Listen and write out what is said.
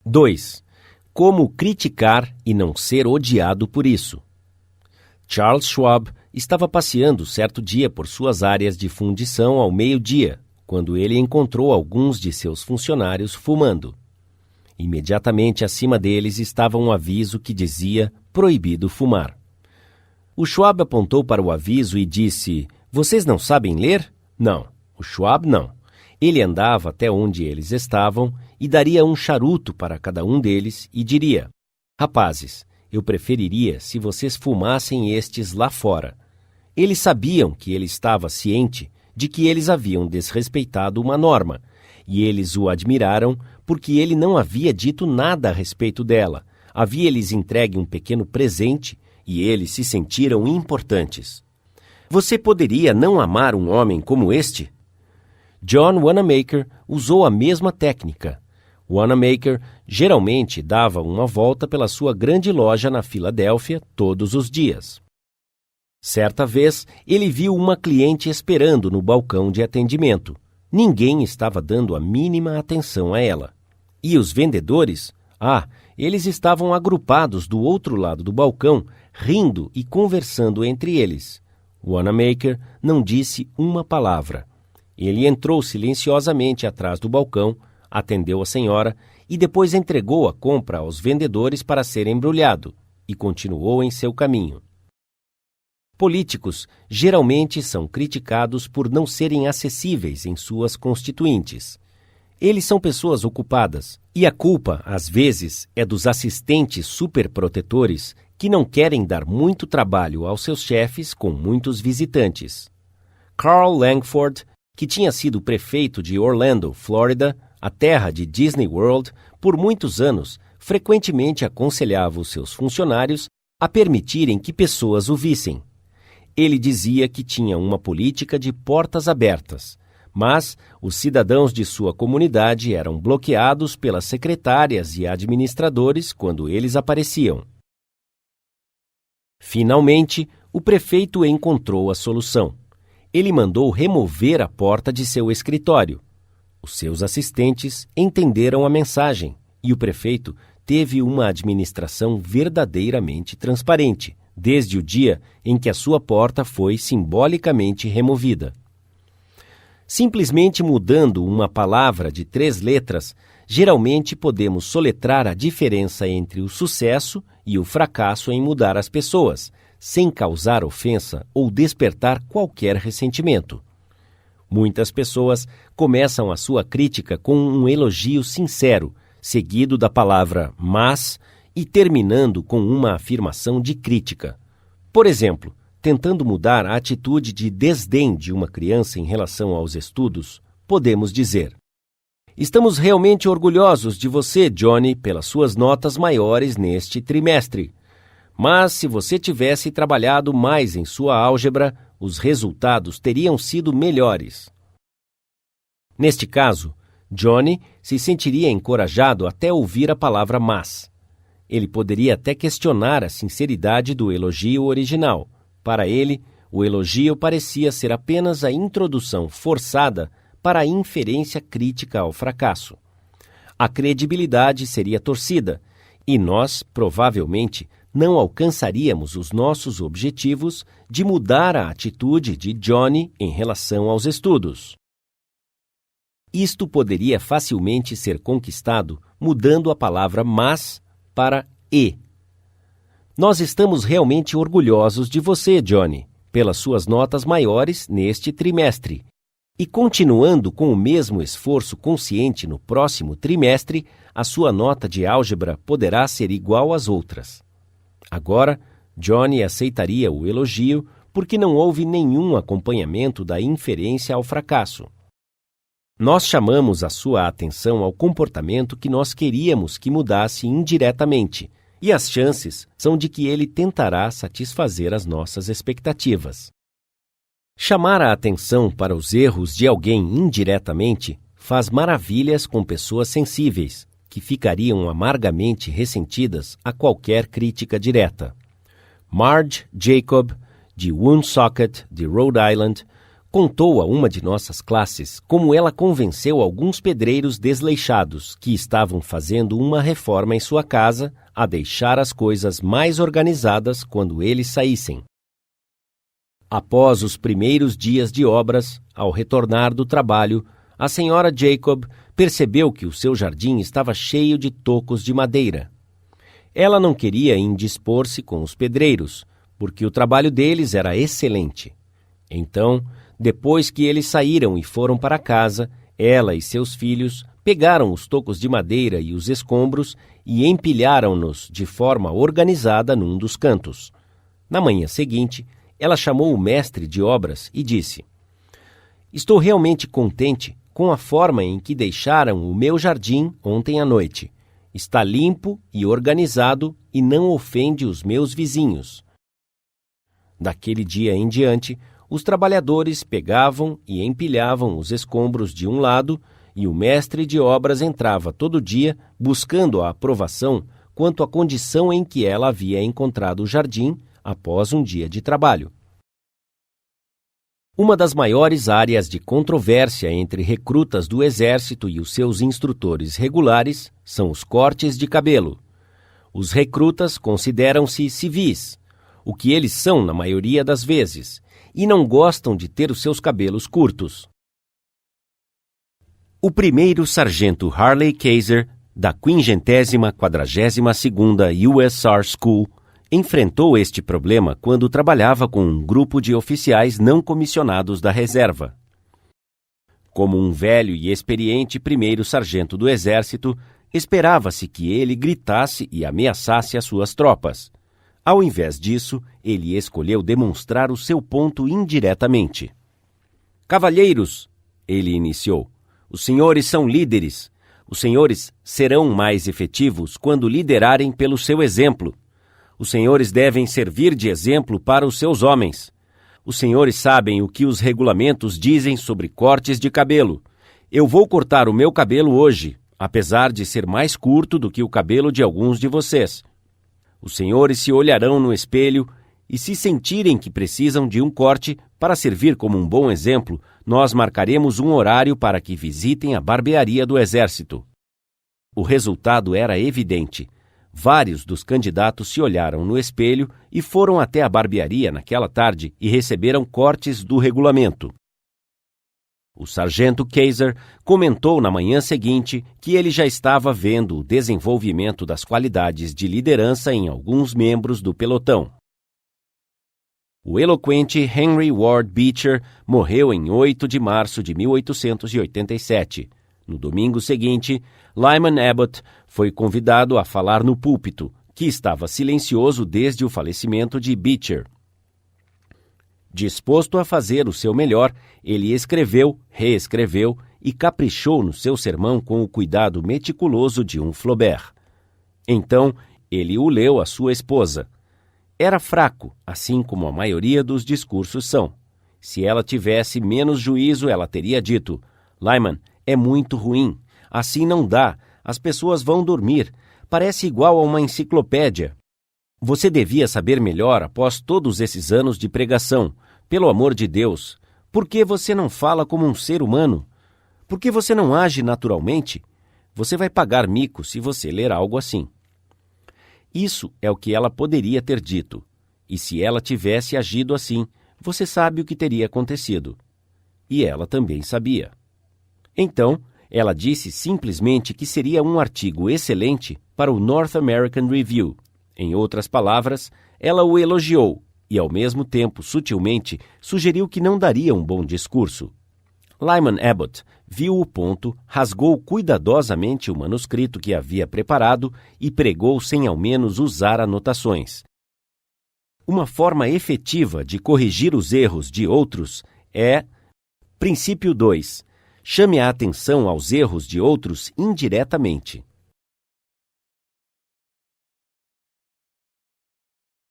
2. Como criticar e não ser odiado por isso. Charles Schwab estava passeando certo dia por suas áreas de fundição ao meio-dia, quando ele encontrou alguns de seus funcionários fumando. Imediatamente acima deles estava um aviso que dizia proibido fumar. O Schwab apontou para o aviso e disse: "Vocês não sabem ler?" Não, o Schwab não. Ele andava até onde eles estavam e daria um charuto para cada um deles e diria: "Rapazes, eu preferiria se vocês fumassem estes lá fora." Eles sabiam que ele estava ciente de que eles haviam desrespeitado uma norma, e eles o admiraram porque ele não havia dito nada a respeito dela. Havia-lhes entregue um pequeno presente e eles se sentiram importantes. Você poderia não amar um homem como este? John Wanamaker usou a mesma técnica. Wanamaker geralmente dava uma volta pela sua grande loja na Filadélfia todos os dias. Certa vez, ele viu uma cliente esperando no balcão de atendimento. Ninguém estava dando a mínima atenção a ela. E os vendedores? Eles estavam agrupados do outro lado do balcão, rindo e conversando entre eles. Wanamaker não disse uma palavra. Ele entrou silenciosamente atrás do balcão, atendeu a senhora e depois entregou a compra aos vendedores para ser embrulhado e continuou em seu caminho. Políticos geralmente são criticados por não serem acessíveis em suas constituintes. Eles são pessoas ocupadas e a culpa, às vezes, é dos assistentes superprotetores que não querem dar muito trabalho aos seus chefes com muitos visitantes. Carl Langford, que tinha sido prefeito de Orlando, Flórida, a terra de Disney World, por muitos anos, frequentemente aconselhava os seus funcionários a permitirem que pessoas o vissem. Ele dizia que tinha uma política de portas abertas, mas os cidadãos de sua comunidade eram bloqueados pelas secretárias e administradores quando eles apareciam. Finalmente, o prefeito encontrou a solução. Ele mandou remover a porta de seu escritório. Os seus assistentes entenderam a mensagem e o prefeito teve uma administração verdadeiramente transparente, desde o dia em que a sua porta foi simbolicamente removida. Simplesmente mudando uma palavra de 3 letras, geralmente podemos soletrar a diferença entre o sucesso e o fracasso em mudar as pessoas, sem causar ofensa ou despertar qualquer ressentimento. Muitas pessoas começam a sua crítica com um elogio sincero, seguido da palavra "mas" e terminando com uma afirmação de crítica. Por exemplo, tentando mudar a atitude de desdém de uma criança em relação aos estudos, podemos dizer: "Estamos realmente orgulhosos de você, Johnny, pelas suas notas maiores neste trimestre. Mas se você tivesse trabalhado mais em sua álgebra, os resultados teriam sido melhores." Neste caso, Johnny se sentiria encorajado até ouvir a palavra "mas". Ele poderia até questionar a sinceridade do elogio original. Para ele, o elogio parecia ser apenas a introdução forçada para a inferência crítica ao fracasso. A credibilidade seria torcida, e nós, provavelmente, não alcançaríamos os nossos objetivos de mudar a atitude de Johnny em relação aos estudos. Isto poderia facilmente ser conquistado mudando a palavra "mas" para "e". Nós estamos realmente orgulhosos de você, Johnny, pelas suas notas maiores neste trimestre. E continuando com o mesmo esforço consciente no próximo trimestre, a sua nota de álgebra poderá ser igual às outras. Agora, Johnny aceitaria o elogio porque não houve nenhum acompanhamento da inferência ao fracasso. Nós chamamos a sua atenção ao comportamento que nós queríamos que mudasse indiretamente, e as chances são de que ele tentará satisfazer as nossas expectativas. Chamar a atenção para os erros de alguém indiretamente faz maravilhas com pessoas sensíveis, que ficariam amargamente ressentidas a qualquer crítica direta. Marge Jacob, de Woonsocket, de Rhode Island, contou a uma de nossas classes como ela convenceu alguns pedreiros desleixados que estavam fazendo uma reforma em sua casa a deixar as coisas mais organizadas quando eles saíssem. Após os primeiros dias de obras, ao retornar do trabalho, a senhora Jacob percebeu que o seu jardim estava cheio de tocos de madeira. Ela não queria indispor-se com os pedreiros, porque o trabalho deles era excelente. Então, depois que eles saíram e foram para casa, ela e seus filhos pegaram os tocos de madeira e os escombros e empilharam-nos de forma organizada num dos cantos. Na manhã seguinte, ela chamou o mestre de obras e disse: "Estou realmente contente com a forma em que deixaram o meu jardim ontem à noite. Está limpo e organizado e não ofende os meus vizinhos." Daquele dia em diante, os trabalhadores pegavam e empilhavam os escombros de um lado e o mestre de obras entrava todo dia buscando a aprovação quanto à condição em que ela havia encontrado o jardim após um dia de trabalho. Uma das maiores áreas de controvérsia entre recrutas do Exército e os seus instrutores regulares são os cortes de cabelo. Os recrutas consideram-se civis, o que eles são na maioria das vezes, e não gostam de ter os seus cabelos curtos. O primeiro sargento Harley Kaiser, da 542ª USAR School, enfrentou este problema quando trabalhava com um grupo de oficiais não comissionados da reserva. Como um velho e experiente primeiro sargento do Exército, esperava-se que ele gritasse e ameaçasse as suas tropas. Ao invés disso, ele escolheu demonstrar o seu ponto indiretamente. "Cavalheiros", ele iniciou, "os senhores são líderes. Os senhores serão mais efetivos quando liderarem pelo seu exemplo. Os senhores devem servir de exemplo para os seus homens. Os senhores sabem o que os regulamentos dizem sobre cortes de cabelo. Eu vou cortar o meu cabelo hoje, apesar de ser mais curto do que o cabelo de alguns de vocês. Os senhores se olharão no espelho e, se sentirem que precisam de um corte para servir como um bom exemplo, nós marcaremos um horário para que visitem a barbearia do Exército." O resultado era evidente. Vários dos candidatos se olharam no espelho e foram até a barbearia naquela tarde e receberam cortes do regulamento. O sargento Kaiser comentou na manhã seguinte que ele já estava vendo o desenvolvimento das qualidades de liderança em alguns membros do pelotão. O eloquente Henry Ward Beecher morreu em 8 de março de 1887. No domingo seguinte, Lyman Abbott foi convidado a falar no púlpito, que estava silencioso desde o falecimento de Beecher. Disposto a fazer o seu melhor, ele escreveu, reescreveu e caprichou no seu sermão com o cuidado meticuloso de um Flaubert. Então, ele o leu à sua esposa. Era fraco, assim como a maioria dos discursos são. Se ela tivesse menos juízo, ela teria dito: "Lyman, é muito ruim. Assim não dá. As pessoas vão dormir. Parece igual a uma enciclopédia. Você devia saber melhor após todos esses anos de pregação. Pelo amor de Deus, por que você não fala como um ser humano? Por que você não age naturalmente? Você vai pagar mico se você ler algo assim." Isso é o que ela poderia ter dito. E se ela tivesse agido assim, você sabe o que teria acontecido. E ela também sabia. Então, ela disse simplesmente que seria um artigo excelente para o North American Review. Em outras palavras, ela o elogiou e, ao mesmo tempo, sutilmente, sugeriu que não daria um bom discurso. Lyman Abbott viu o ponto, rasgou cuidadosamente o manuscrito que havia preparado e pregou sem ao menos usar anotações. Uma forma efetiva de corrigir os erros de outros é: Princípio 2. Chame a atenção aos erros de outros indiretamente.